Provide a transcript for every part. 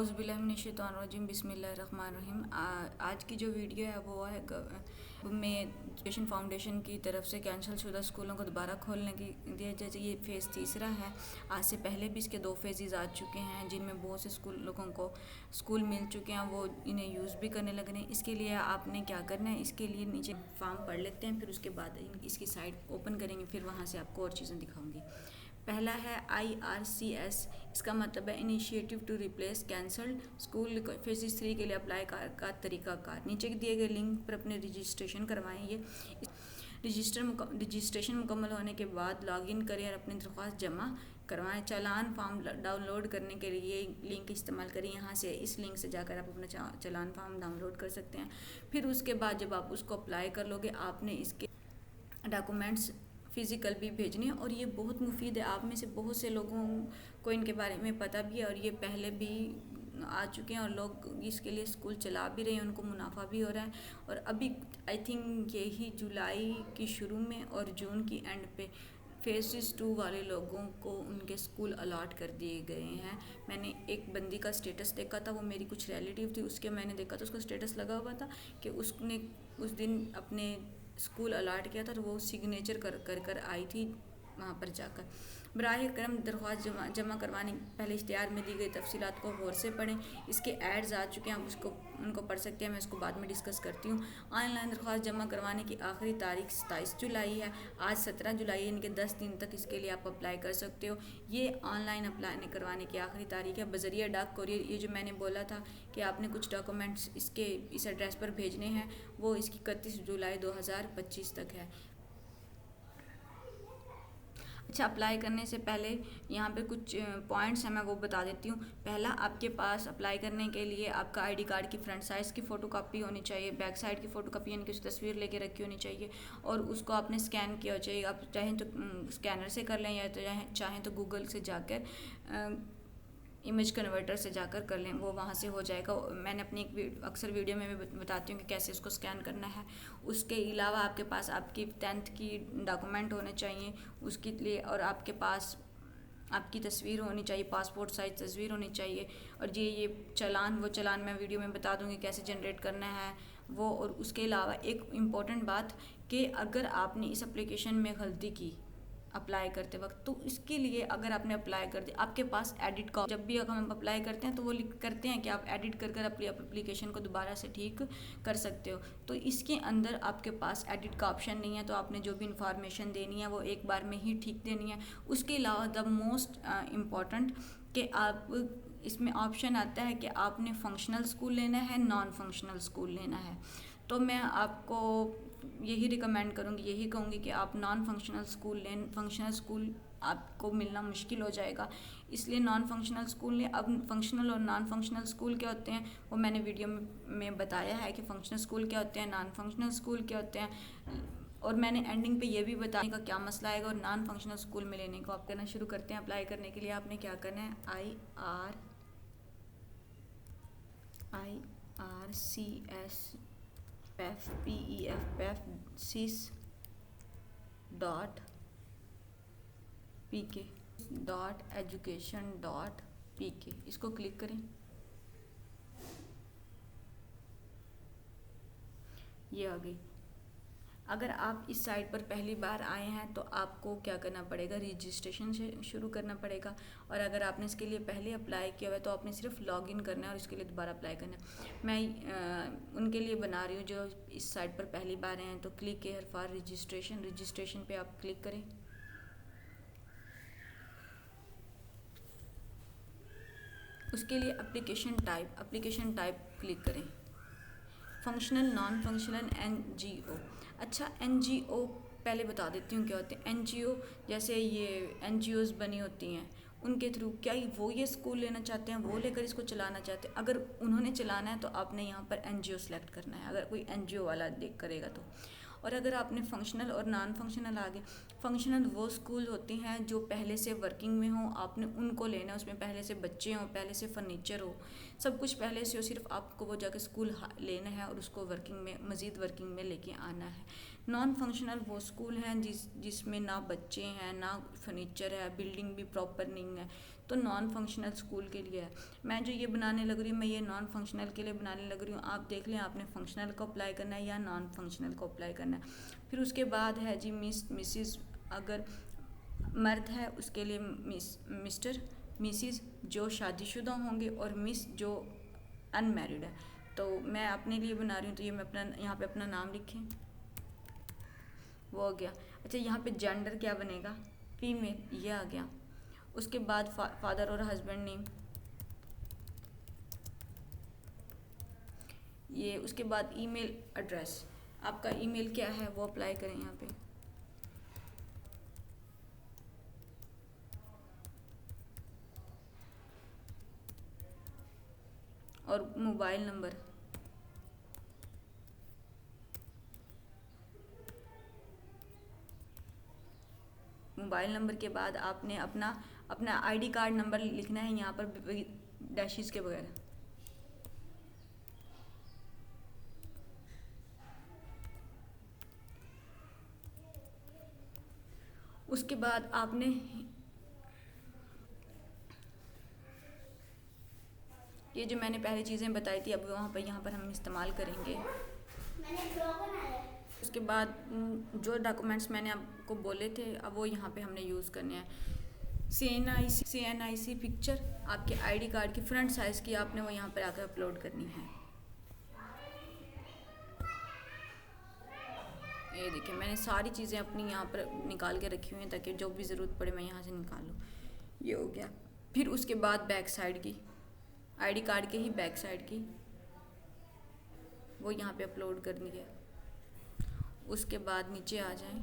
औज़ुबिल्लाहिमिनश्शैतानिर्रजीम बिस्मिल्लाहिर्रहमानिर्रहीम। आज की जो वीडियो है वो है में एजुकेशन फाउंडेशन की तरफ से कैंसिल शुदा स्कूलों को दोबारा खोलने की दिया जाए। ये फ़ेज़ तीसरा है। आज से पहले भी इसके 2 फेजेज़ आ चुके हैं जिनमें बहुत से लोगों को स्कूल मिल चुके हैं, वो इन्हें यूज़ भी करने लग रहे हैं। इसके लिए आपने क्या करना है, इसके लिए नीचे फॉर्म पढ़ लेते हैं, फिर उसके बाद इसकी साइट ओपन करेंगे, फिर वहाँ से आपको और चीज़ें दिखाऊंगी। पहला है IRCS, इसका मतलब है initiative to replace cancelled school. Phase 3 के लिए अप्लाई का तरीकाकार नीचे दिए गए लिंक पर अपने रजिस्ट्रेशन करवाएं। ये रजिस्ट्रेशन मुकम्मल होने के बाद लॉगिन करें और अपनी दरख्वास्त जमा करवाएं। चालान फॉर्म डाउनलोड करने के लिए लिंक इस्तेमाल करें। यहाँ से इस लिंक से जाकर आप अपना चालान फॉर्म डाउनलोड कर सकते हैं। फिर उसके बाद जब आप उसको अप्लाई कर लोगे, आपने इसके डॉक्यूमेंट्स फ़िज़िकल भी भेजने हैं और ये बहुत मुफीद है। आप में से बहुत से लोगों को इनके बारे में पता भी है और ये पहले भी आ चुके हैं और लोग इसके लिए स्कूल चला भी रहे हैं, उनको मुनाफा भी हो रहा है। और अभी आई थिंक यही जुलाई की शुरू में और जून की एंड पे फेज़ 2 वाले लोगों को उनके स्कूल अलाट कर दिए गए हैं। मैंने एक बंदी का स्टेटस देखा था, वो मेरी कुछ रिलेटिव थी, उसके मैंने देखा था, उसका स्टेटस लगा हुआ था कि उसने उस दिन अपने स्कूल अलाट किया था और वो सिग्नेचर कर आई थी वहाँ पर जाकर। बराह करम दरख्वास्त जमा करवाने पहले इश्तिहार में दी गई तफसीलात को गौर से पढ़ें। इसके एड्स आ चुके हैं, आप उनको पढ़ सकते हैं, मैं इसको बाद में डिस्कस करती हूँ। ऑनलाइन दरख्वास्त जमा करवाने की आखिरी तारीख 27 जुलाई है। आज 17 जुलाई है, इनके 10 दिन तक इसके लिए आप अप्लाई कर सकते हो। ये ऑनलाइन अप्लाई करवाने की आखिरी तारीख है। बजरिया डाक कोरियर, ये जो मैंने बोला था कि आपने कुछ डॉक्यूमेंट्स इस एड्रेस पर भेजने हैं, वो इसकी 31 जुलाई 2025 तक है। अच्छा, अप्लाई करने से पहले यहाँ पे कुछ पॉइंट्स हैं, मैं वो बता देती हूँ। पहला, आपके पास अप्लाई करने के लिए आपका आईडी कार्ड की फ्रंट साइज़ की फ़ोटोकॉपी होनी चाहिए, बैक साइड की फ़ोटोकॉपी यानी कि उसकी तस्वीर लेके रखी होनी चाहिए और उसको आपने स्कैन किया चाहिए। आप चाहें तो स्कैनर से कर लें या तो चाहें तो गूगल से जाकर इमेज कन्वर्टर से जाकर कर लें, वो वहाँ से हो जाएगा। मैंने अपनी एक अक्सर वीडियो में भी बताती हूँ कि कैसे उसको स्कैन करना है। उसके अलावा आपके पास आपकी 10th की डॉक्यूमेंट होने चाहिए उसके लिए, और आपके पास आपकी तस्वीर होनी चाहिए, पासपोर्ट साइज तस्वीर होनी चाहिए। और ये वो चालान मैं वीडियो में बता दूँगी कैसे जनरेट करना है वो। और उसके अलावा एक इम्पॉर्टेंट बात कि अगर आपने इस एप्लीकेशन में गलती की अप्लाई करते वक्त, तो इसके लिए अगर आपने अप्लाई कर दिया, आपके पास एडिट का, जब भी अगर हम अप्लाई करते हैं तो वो करते हैं कि आप एडिट कर अपनी एप्लीकेशन को दोबारा से ठीक कर सकते हो। तो इसके अंदर आपके पास एडिट का ऑप्शन नहीं है, तो आपने जो भी इंफॉर्मेशन देनी है वो एक बार में ही ठीक देनी है। उसके अलावा द मोस्ट इम्पॉर्टेंट कि आप इसमें ऑप्शन आता है कि आपने फंक्शनल स्कूल लेना है, नॉन फंक्शनल स्कूल लेना है। तो मैं आपको यही रिकमेंड करूँगी, यही कहूँगी कि आप नॉन फंक्शनल स्कूल लें। फंक्शनल स्कूल आपको मिलना मुश्किल हो जाएगा, इसलिए नॉन फंक्शनल स्कूल लें। अब फंक्शनल और नॉन फंक्शनल स्कूल क्या होते हैं वो मैंने वीडियो में बताया है कि फंक्शनल स्कूल क्या होते हैं, नॉन फंक्शनल स्कूल क्या होते हैं, और मैंने एंडिंग पे ये भी बताने का क्या मसला आएगा। और नॉन फंक्शनल स्कूल में लेने को आप करना शुरू करते हैं। अप्लाई करने के लिए आपने क्या करना है, IRCS PEF sys.pk.education.pk, इसको क्लिक करें। ये आ गई। अगर आप इस साइट पर पहली बार आए हैं तो आपको क्या करना पड़ेगा, रजिस्ट्रेशन से शुरू करना पड़ेगा। और अगर आपने इसके लिए पहले अप्लाई किया हुआ है तो आपने सिर्फ लॉगिन करना है और इसके लिए दोबारा अप्लाई करना है। मैं उनके लिए बना रही हूँ जो इस साइट पर पहली बार आए हैं। तो क्लिक हेयर फॉर रजिस्ट्रेशन पे आप क्लिक करें। उसके लिए एप्लीकेशन टाइप क्लिक करें। Functional, non functional, NGO। अच्छा, NGO पहले बता देती हूँ क्या होते हैं। NGO जैसे ये NGOs बनी होती हैं, उनके थ्रू क्या वो ये स्कूल लेना चाहते हैं, वो लेकर इसको चलाना चाहते हैं। अगर उन्होंने चलाना है तो आपने यहाँ पर NGO सेलेक्ट करना है, अगर कोई NGO वाला देख करेगा तो। और अगर आपने फंक्शनल और नॉन फंक्शनल आगे, फंक्शनल वो स्कूल होते हैं जो पहले से वर्किंग में हो, आपने उनको लेना है। उसमें पहले से बच्चे हों, पहले से फर्नीचर हो, सब कुछ पहले से हो, सिर्फ आपको वो जाकर स्कूल लेना है और उसको मज़ीद वर्किंग में लेके आना है। नॉन फंक्शनल वो स्कूल हैं जिसमें ना बच्चे हैं, ना फर्नीचर है, बिल्डिंग भी प्रॉपर नहीं है, तो नॉन फंक्शनल स्कूल के लिए है। मैं जो ये बनाने लग रही हूँ, मैं ये नॉन फंक्शनल के लिए बनाने लग रही हूँ। आप देख लें आपने फंक्शनल को अप्लाई करना है या नॉन फंक्शनल को अप्लाई करना है। फिर उसके बाद है जी मिसिस, अगर मर्द है उसके लिए मिस्टर, मिसिस जो शादीशुदा होंगे, और मिस जो अनमैरिड है। तो मैं अपने लिए बना रही हूँ, तो ये मैं अपना यहाँ पे अपना नाम लिखें, वो हो गया। अच्छा, यहाँ पे जेंडर क्या बनेगा, फीमेल, ये आ गया। उसके बाद फादर और हस्बैंड नेम, ये। उसके बाद ईमेल एड्रेस, आपका ईमेल क्या है वो अप्लाई करें यहाँ पे। और मोबाइल नंबर, मोबाइल नंबर के बाद आपने अपना आईडी कार्ड नंबर लिखना है यहाँ पर डैशेस के बगैर। उसके बाद आपने ये जो मैंने पहले चीज़ें बताई थी, अब वहाँ पर यहाँ पर हम इस्तेमाल करेंगे। उसके बाद जो डॉक्यूमेंट्स मैंने आपको बोले थे, अब वो यहाँ पे हमने यूज़ करने हैं। CNIC पिक्चर, आपके आईडी कार्ड की फ्रंट साइज़ की, आपने वो यहाँ पर आकर अपलोड करनी है। ये देखिए, मैंने सारी चीज़ें अपनी यहाँ पर निकाल के रखी हुई हैं ताकि जो भी ज़रूरत पड़े मैं यहाँ से निकाल लूँ। ये हो गया। फिर उसके बाद बैक साइड की, आईडी कार्ड के ही बैक साइड की, वो यहाँ पे अपलोड करनी है। उसके बाद नीचे आ जाएं,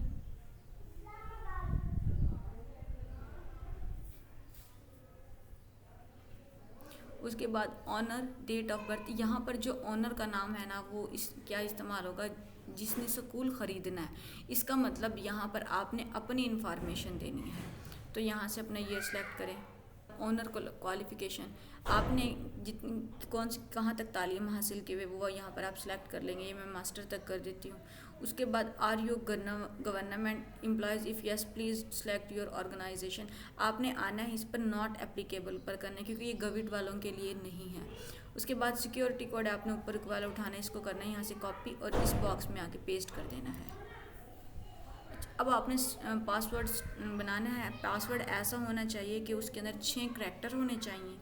उसके बाद ऑनर, डेट ऑफ बर्थ। यहाँ पर जो ऑनर का नाम है ना, वो क्या इस्तेमाल होगा, जिसने स्कूल ख़रीदना है। इसका मतलब यहाँ पर आपने अपनी इंफॉर्मेशन देनी है, तो यहाँ से अपना ये सिलेक्ट करें। ऑनर क्वालिफ़िकेशन, आपने जितनी कहाँ तक तालीम हासिल की हुई वो यहाँ पर आप सिलेक्ट कर लेंगे। ये मैं मास्टर तक कर देती हूँ। उसके बाद are you government employees, if yes please select your organisation. आपने आना है इस पर नॉट एप्लीकेबल पर करना है, क्योंकि ये गवर्नमेंट वालों के लिए नहीं है। उसके बाद सिक्योरिटी कोड आपने ऊपर वाला उठाना है, इसको करना है यहाँ से कॉपी और इस बॉक्स में आके पेस्ट कर देना है। अब आपने पासवर्ड बनाना है। पासवर्ड ऐसा होना चाहिए कि उसके अंदर 6 करैक्टर होने चाहिए,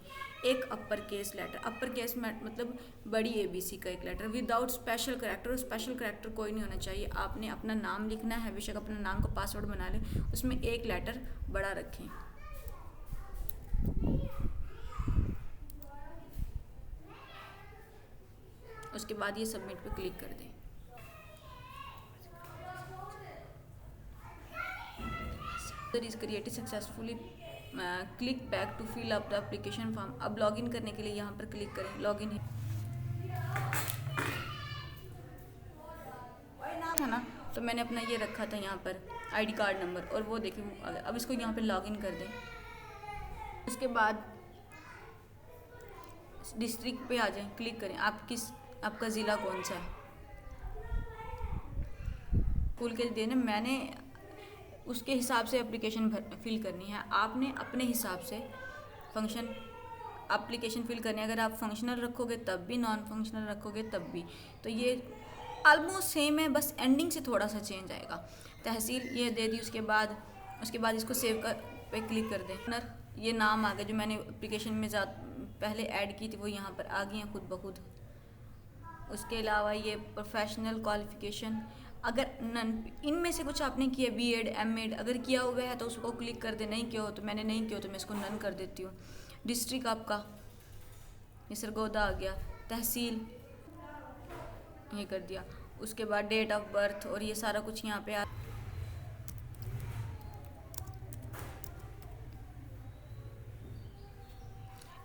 एक upper case letter, upper case मतलब बड़ी ABC का एक लेटर, विदाउट स्पेशल करैक्टर। और स्पेशल करैक्टर कोई नहीं होना चाहिए। आपने अपना नाम लिखना है, बेशक अपना नाम का पासवर्ड बना लें, उसमें एक लेटर बड़ा रखें। उसके बाद ये सबमिट पे क्लिक कर दें। Is created successfully, click back to fill up the application form. अब लॉगिन करने के लिए यहाँ पर क्लिक करें, लॉगिन है ना, तो मैंने अपना ये रखा था यहाँ पर आईडी कार्ड नंबर, और वो देखिए अब इसको यहाँ पर लॉगिन कर दें। उसके बाद डिस्ट्रिक्ट पे आ जाएं, क्लिक करें, आपका ज़िला कौन सा है, स्कूल के देने, मैंने उसके हिसाब से एप्लीकेशन फिल करनी है। आपने अपने हिसाब से एप्लीकेशन फिल करनी है। अगर आप फंक्शनल रखोगे तब भी, नॉन फंक्शनल रखोगे तब भी, तो ये ऑलमोस्ट सेम है, बस एंडिंग से थोड़ा सा चेंज आएगा। तहसील ये दे दी। उसके बाद इसको सेव कर पे क्लिक कर दें। ये नाम आ गया जो मैंने एप्लीकेशन में पहले ऐड की थी, वो यहाँ पर आ गई हैं खुद ब खुद। उसके अलावा ये प्रोफेशनल क्वालिफ़िकेशन, अगर इनमें से कुछ आपने किया, B.Ed M.Ed अगर किया हुआ है तो उसको क्लिक कर दे, नहीं किया हो तो मैंने नहीं किया तो मैं इसको नन कर देती हूँ। डिस्ट्रिक्ट आपका ये सरगोदा आ गया, तहसील ये कर दिया। उसके बाद डेट ऑफ बर्थ और ये सारा कुछ यहाँ पे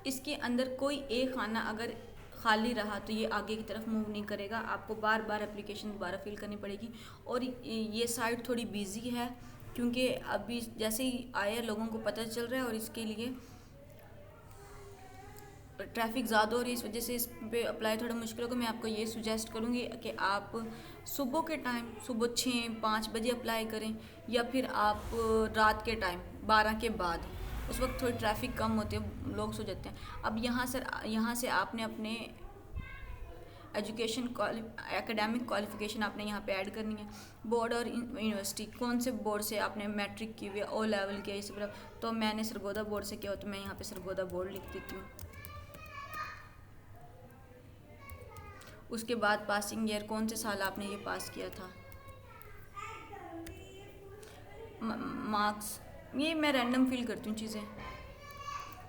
इसके अंदर कोई एक खाना अगर खाली रहा तो ये आगे की तरफ मूव नहीं करेगा, आपको बार बार एप्लीकेशन दोबारा फिल करनी पड़ेगी। और ये साइट थोड़ी बिजी है क्योंकि अभी जैसे ही आया लोगों को पता चल रहा है, और इसके लिए ट्रैफिक ज़्यादा हो रही है, इस वजह से इस पे अप्लाई थोड़ा मुश्किल होगा। मैं आपको ये सुजेस्ट करूँगी कि आप सुबह के टाइम, सुबह 6-5 बजे अप्लाई करें, या फिर आप रात के टाइम 12 के बाद, उस वक्त थोड़ी ट्रैफिक कम होती है, लोग सो जाते हैं। अब यहाँ से आपने अपने एजुकेशन एकेडमिक क्वालिफिकेशन आपने यहाँ पे ऐड करनी है। बोर्ड और यूनिवर्सिटी, कौन से बोर्ड से आपने मैट्रिक की हुई है, ओ लेवल किया, इस तरह। तो मैंने सरगोदा बोर्ड से किया हो, तो मैं यहाँ पे सरगोदा बोर्ड लिख देती हूँ। उसके बाद पासिंग ईयर, कौन से साल आपने ये पास किया था। मार्क्स, ये मैं रैंडम फिल करती हूँ चीज़ें,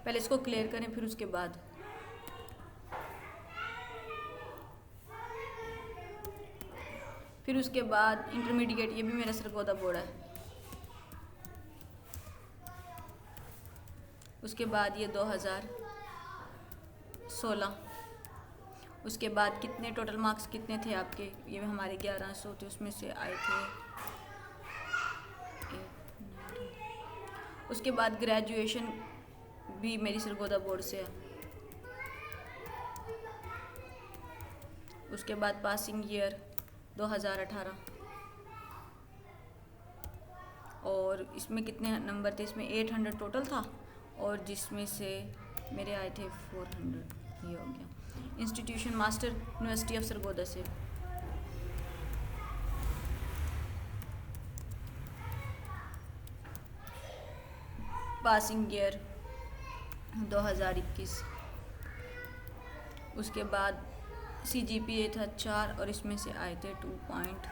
पहले इसको क्लियर करें फिर उसके बाद। फिर उसके बाद इंटरमीडिएट, ये भी मेरा सरगोदा बोर्ड है। उसके बाद ये 2016। उसके बाद कितने टोटल मार्क्स कितने थे आपके, ये हमारे 1100 थे, उसमें से आए थे 890। उसके बाद ग्रेजुएशन भी मेरी सरगोदा बोर्ड से है। उसके बाद पासिंग ईयर 2018, और इसमें कितने नंबर थे, इसमें 800 टोटल था, और जिसमें से मेरे आए थे 400, ये हो गया। Institution master university of Sargodha से। Passing year 2021। उसके बाद CGPA था 4, और इसमें से आए थे 2.5।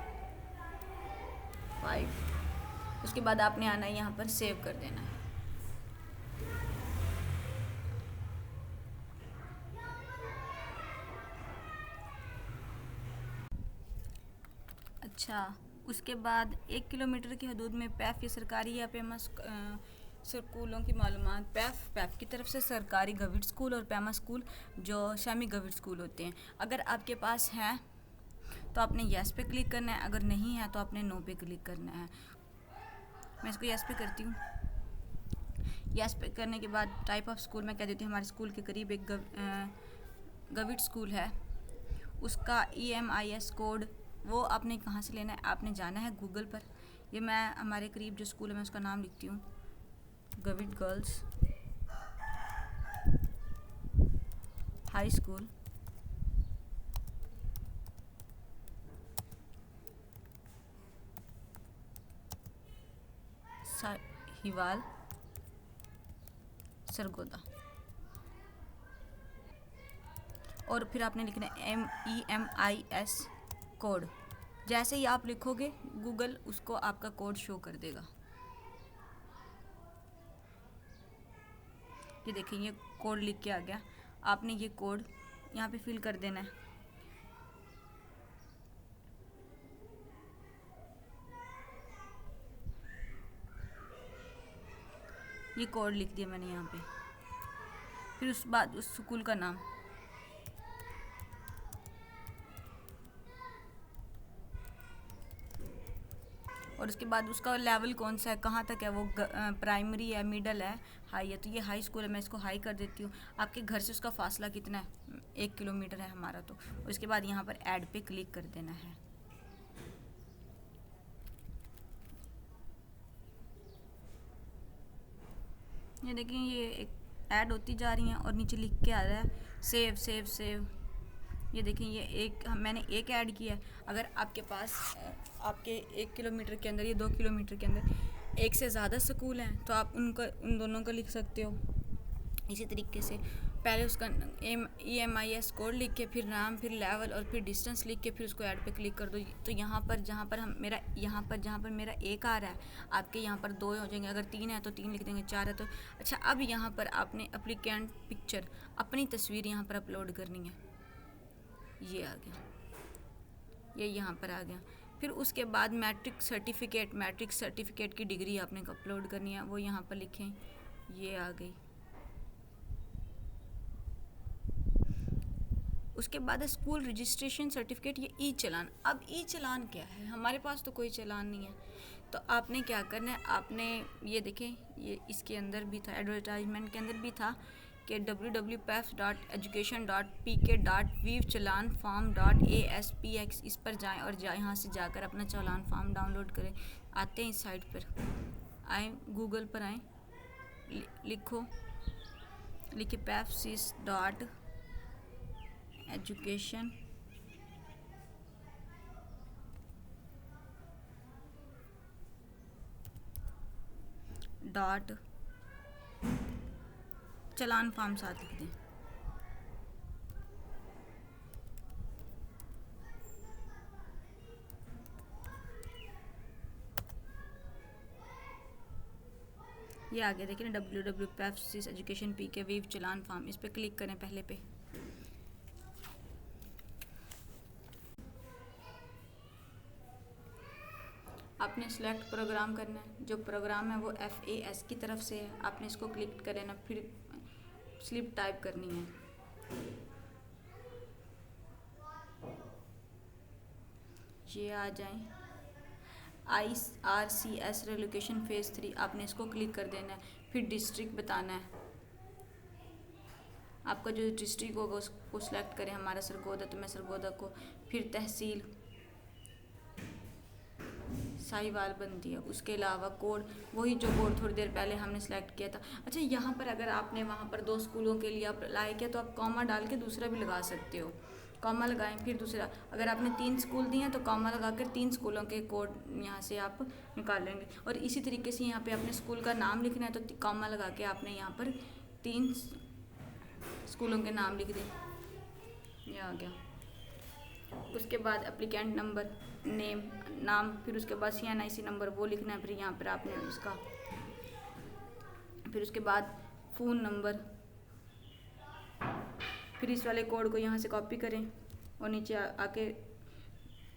उसके बाद आपने आना है यहाँ पर, सेव कर देना है। अच्छा, उसके बाद 1 किलोमीटर की हदूद में पैफ या सरकारी या पेमा स्कूलों की मालूमात। पैफ की तरफ से सरकारी गवर्नमेंट स्कूल, और पेमा स्कूल जो शामी गवर्नमेंट स्कूल होते हैं। अगर आपके पास है तो आपने यस पे क्लिक करना है, अगर नहीं है तो आपने नो पे क्लिक करना है। मैं इसको यस पे करती हूँ। यस पे करने के बाद टाइप ऑफ स्कूल मैं कह देती हूँ, हमारे स्कूल के करीब एक गवर्नमेंट स्कूल है, उसका EMIS कोड वो आपने कहाँ से लेना है, आपने जाना है गूगल पर। ये मैं हमारे करीब जो स्कूल है मैं उसका नाम लिखती हूँ, government girls high school, Sahiwal, Sargodha. और फिर आपने लिखना है EMIS कोड। जैसे ही आप लिखोगे गूगल उसको आपका कोड शो कर देगा। ये देखिए, ये कोड लिख के आ गया। आपने ये कोड यहाँ पे फिल कर देना है। ये कोड लिख दिया मैंने यहाँ पे। फिर उस बाद उस स्कूल का नाम, और उसके बाद उसका लेवल कौन सा है, कहाँ तक है वो, प्राइमरी है, मिडल है, हाई है। तो ये हाई स्कूल है, मैं इसको हाई कर देती हूँ। आपके घर से उसका फासला कितना है, 1 किलोमीटर है हमारा। तो उसके बाद यहाँ पर ऐड पे क्लिक कर देना है। ये देखिए, ये एक ऐड होती जा रही हैं और नीचे लिख के आ रहा है सेव सेव सेव। ये देखिए, ये मैंने एक ऐड किया है। अगर आपके पास आपके 1 किलोमीटर के अंदर या 2 किलोमीटर के अंदर एक से ज़्यादा स्कूल हैं तो आप उन दोनों का लिख सकते हो। इसी तरीके से पहले उसका EMIS कोड लिख के, फिर नाम, फिर लेवल और फिर डिस्टेंस लिख के, फिर उसको ऐड पे क्लिक कर दो। तो यहाँ पर जहाँ पर मेरा 1 आ रहा है, आपके यहाँ पर 2 हो जाएंगे। अगर 3 है तो 3 लिख देंगे, 4 है तो अच्छा। अब यहाँ पर आपने एप्लीकेंट पिक्चर, अपनी तस्वीर यहाँ पर अपलोड करनी है। ये आ गया, ये यहाँ पर आ गया। फिर उसके बाद मैट्रिक सर्टिफिकेट की डिग्री आपने अपलोड करनी है, वो यहाँ पर लिखें। ये आ गई। उसके बाद स्कूल रजिस्ट्रेशन सर्टिफिकेट, ये ई चालान। अब ई चालान क्या है, हमारे पास तो कोई चालान नहीं है। तो आपने क्या करना है, आपने ये देखें, ये इसके अंदर भी था, एडवर्टाइजमेंट के अंदर भी था कि www.pef.education.pk.weave-चलान-form.aspx इस पर जाएं और यहाँ से जाकर अपना चालान फॉर्म डाउनलोड करें। आते हैं इस साइट पर, आए गूगल पर आएँ, लिखे pefsis.education डॉट चालान फॉर्म साथ लिख दें। ये आगे देखिए ना www.pefsis.education.pk.weave चालान फॉर्म, इस पर क्लिक करें पहले पे। आपने सेलेक्ट प्रोग्राम करना है, जो प्रोग्राम है वो FAS की तरफ से है, आपने इसको क्लिक कर लेना, फिर स्लिप टाइप करनी है। ये आ जाए IRCS रेलोकेशन फेज़ 3, आपने इसको क्लिक कर देना है। फिर डिस्ट्रिक्ट बताना है, आपका जो डिस्ट्रिक्ट होगा उसको सिलेक्ट करें। हमारा सरगोदा, तो मैं सरगोदा को। फिर तहसील साहिवाल बनती है। उसके अलावा कोड, वही जो कोड थोड़ी देर पहले हमने सेलेक्ट किया था। अच्छा, यहाँ पर अगर आपने वहाँ पर 2 स्कूलों के लिए अप्लाई किया तो आप कॉमा डाल के दूसरा भी लगा सकते हो। कॉमा लगाएं, फिर दूसरा। अगर आपने 3 स्कूल दिए हैं तो कॉमा लगा कर 3 स्कूलों के कोड यहाँ से आप निकालेंगे। और इसी तरीके से यहाँ पे अपने स्कूल का नाम लिखना है तो कॉमा लगा के आपने यहाँ पर 3 स्कूलों के नाम लिख दें। ये आ गया। उसके बाद एप्लीकेंट नंबर, नेम, नाम, फिर उसके बाद CNIC नंबर वो लिखना है। फिर यहाँ पर आपने उसका, फिर उसके बाद फ़ोन नंबर। फिर इस वाले कोड को यहाँ से कॉपी करें और नीचे आके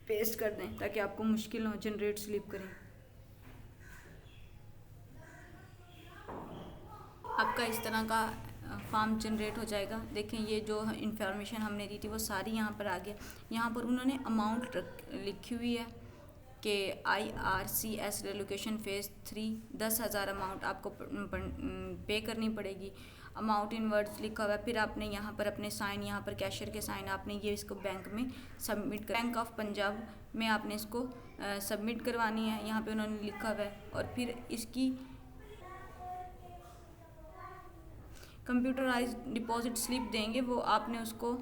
पेस्ट कर दें ताकि आपको मुश्किल हो जनरेट स्लिप करें। आपका इस तरह का फॉर्म जनरेट हो जाएगा। देखें, ये जो इंफॉर्मेशन हमने दी थी वो सारी यहाँ पर आ गया। यहाँ पर उन्होंने अमाउंट लिखी हुई है कि IRCS रेलोकेशन फेज़ 3 10,000 अमाउंट आपको पे करनी पड़ेगी। अमाउंट इन वर्ड्स लिखा हुआ है। फिर आपने यहाँ पर अपने साइन, यहाँ पर कैशियर के साइन, आपने ये इसको बैंक में सबमिट कर, बैंक ऑफ पंजाब में आपने इसको सबमिट करवानी है। यहाँ पे उन्होंने लिखा हुआ है। और फिर इसकी कंप्यूटराइज डिपॉजिट स्लिप देंगे, वो आपने उसको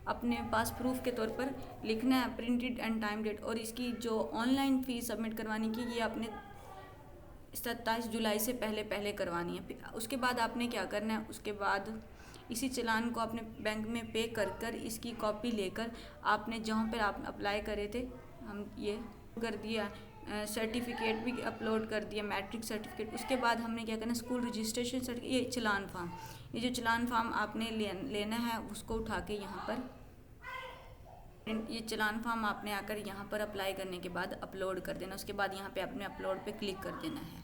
अपने पास प्रूफ के तौर पर लिखना है, प्रिंटेड एंड टाइम डेट। और इसकी जो ऑनलाइन फ़ीस सबमिट करवाने की, ये आपने 27 जुलाई से पहले करवानी है। उसके बाद आपने क्या करना है, उसके बाद इसी चालान को अपने बैंक में पे कर इसकी कॉपी लेकर आपने जहाँ पर आप अप्लाई करे थे, हम ये कर दिया, सर्टिफिकेट भी अपलोड कर दिया, मैट्रिक सर्टिफिकेट। उसके बाद हमने क्या करना है, स्कूल रजिस्ट्रेशन सर्टिफिकेट, ये चालान फॉर्म, ये जो चालान फॉर्म आपने लेना है उसको उठा के यहाँ पर, ये चालान फॉर्म आपने आकर यहाँ पर अप्लाई करने के बाद अपलोड कर देना। उसके बाद यहाँ पे आपने अपलोड पे क्लिक कर देना है।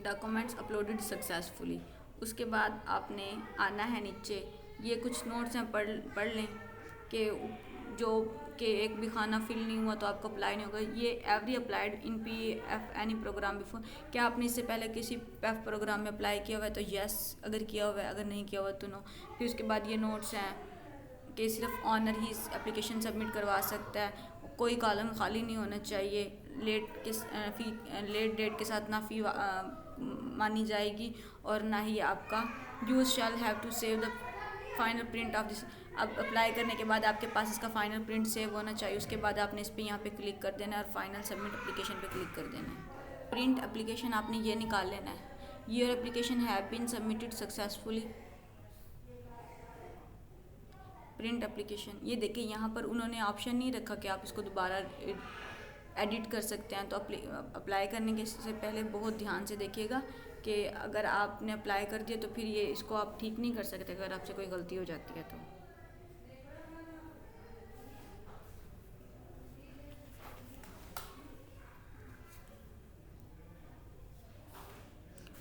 Documents uploaded successfully. उसके बाद आपने आना है नीचे, ये कुछ नोट्स हैं, पढ़ लें कि जो कि एक भी खाना फिल नहीं हुआ तो आपको अप्लाई नहीं होगा। ये every applied in PF any programme before, क्या आपने इससे पहले किसी PF प्रोग्राम में अप्लाई किया हुआ है तो यस, अगर किया हुआ है, अगर नहीं किया हुआ तो नो। फिर उसके बाद ये नोट्स हैं कि सिर्फ ऑनर ही एप्लीकेशन सबमिट करवा सकता है, कोई कॉलम खाली नहीं होना चाहिए, लेट डेट के साथ ना फ़ी मानी जाएगी और ना ही आपका you shall have to save the final print of this. अब अप्लाई करने के बाद आपके पास इसका फाइनल प्रिंट सेव होना चाहिए। उसके बाद आपने इस पर यहाँ पे क्लिक कर देना है और फाइनल सबमिट एप्लीकेशन पे क्लिक कर देना है। प्रिंट एप्लीकेशन आपने ये निकाल लेना है, your application have been submitted successfully. Print application, ये देखिए यहाँ पर उन्होंने ऑप्शन नहीं रखा कि आप इसको दोबारा एडिट कर सकते हैं। तो अप्लाई करने के से पहले बहुत ध्यान से देखिएगा कि अगर आपने अप्लाई कर दिया तो फिर ये इसको आप ठीक नहीं कर सकते अगर आपसे कोई गलती हो जाती है तो।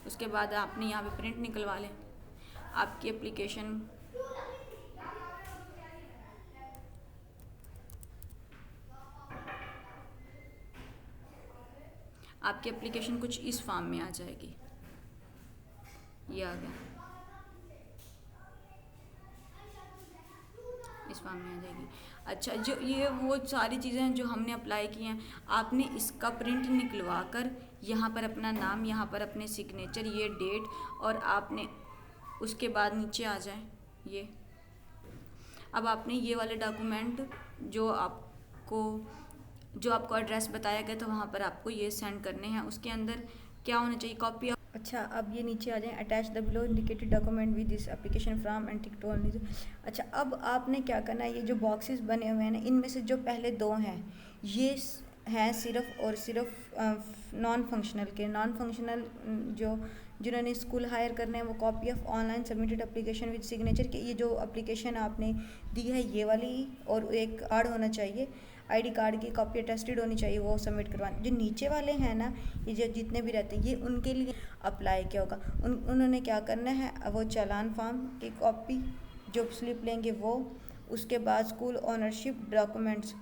उसके बाद आपने यहाँ पे प्रिंट निकलवा लें आपकी एप्लीकेशन। आपकी एप्लीकेशन कुछ इस फॉर्म में आ जाएगी। ये आ गया, इस फॉर्म में आ जाएगी। अच्छा, जो ये वो सारी चीज़ें हैं जो हमने अप्लाई की हैं, आपने इसका प्रिंट निकलवा कर यहाँ पर अपना नाम, यहाँ पर अपने सिग्नेचर, ये डेट, और आपने उसके बाद नीचे आ जाए ये। अब आपने ये वाले डॉक्यूमेंट जो आपको एड्रेस बताया गया था वहाँ पर आपको ये सेंड करने हैं। उसके अंदर क्या होना चाहिए, कॉपी। अच्छा, अब ये नीचे आ जाए, attach the below indicated document with this application from and tick two only. अच्छा, अब आपने क्या करना है, ये जो बॉक्सेस बने हुए हैं ना, इनमें से जो पहले दो हैं ये हैं सिर्फ और सिर्फ नॉन फंक्शनल के। नॉन फंक्शनल जो जिन्होंने स्कूल हायर करने हैं वो copy of online submitted application with signature के, ये जो एप्लीकेशन आपने दी है ये वाली, और एक कार्ड होना चाहिए, आईडी कार्ड की कॉपी अटेस्टेड होनी चाहिए, वो सबमिट करवाना। जो नीचे वाले हैं ना, ये जो जितने भी रहते हैं ये उनके लिए अप्लाई क्या होगा, उन्होंने क्या करना है, वो चालान फॉर्म की कॉपी जो स्लिप लेंगे वो, उसके बाद स्कूल ओनरशिप डॉक्यूमेंट्स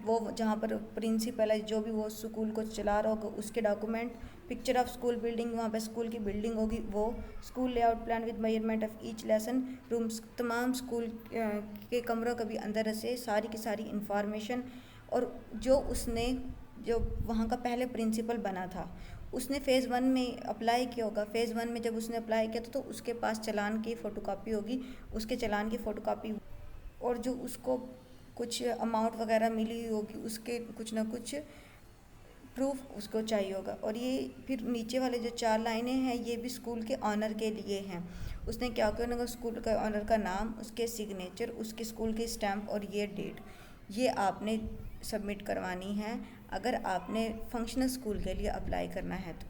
वो जहाँ पर प्रिंसिपल है, जो भी वो स्कूल को चला रहा होगा उसके document, picture of school building, वहाँ पे स्कूल की बिल्डिंग होगी वो, school layout plan with measurement of each lesson rooms, तमाम स्कूल के कमरों का भी अंदर से सारी की सारी इंफॉर्मेशन। और जो वहाँ का पहले प्रिंसिपल बना था उसने फ़ेज़ 1 में अप्लाई किया होगा। फ़ेज़ 1 में जब उसने अप्लाई किया था तो उसके पास चालान की फ़ोटोकॉपी होगी, उसके चालान की फ़ोटोकॉपी, और जो उसको कुछ अमाउंट वगैरह मिली होगी उसके कुछ ना कुछ प्रूफ उसको चाहिए होगा। और ये फिर नीचे वाले जो 4 लाइनें हैं ये भी स्कूल के ऑनर के लिए हैं। उसने क्या किया होगा, स्कूल का ऑनर का नाम, उसके सिग्नेचर, उसके स्कूल की स्टैम्प और ये डेट, ये आपने सबमिट करवानी है अगर आपने फंक्शनल स्कूल के लिए अप्लाई करना है तो।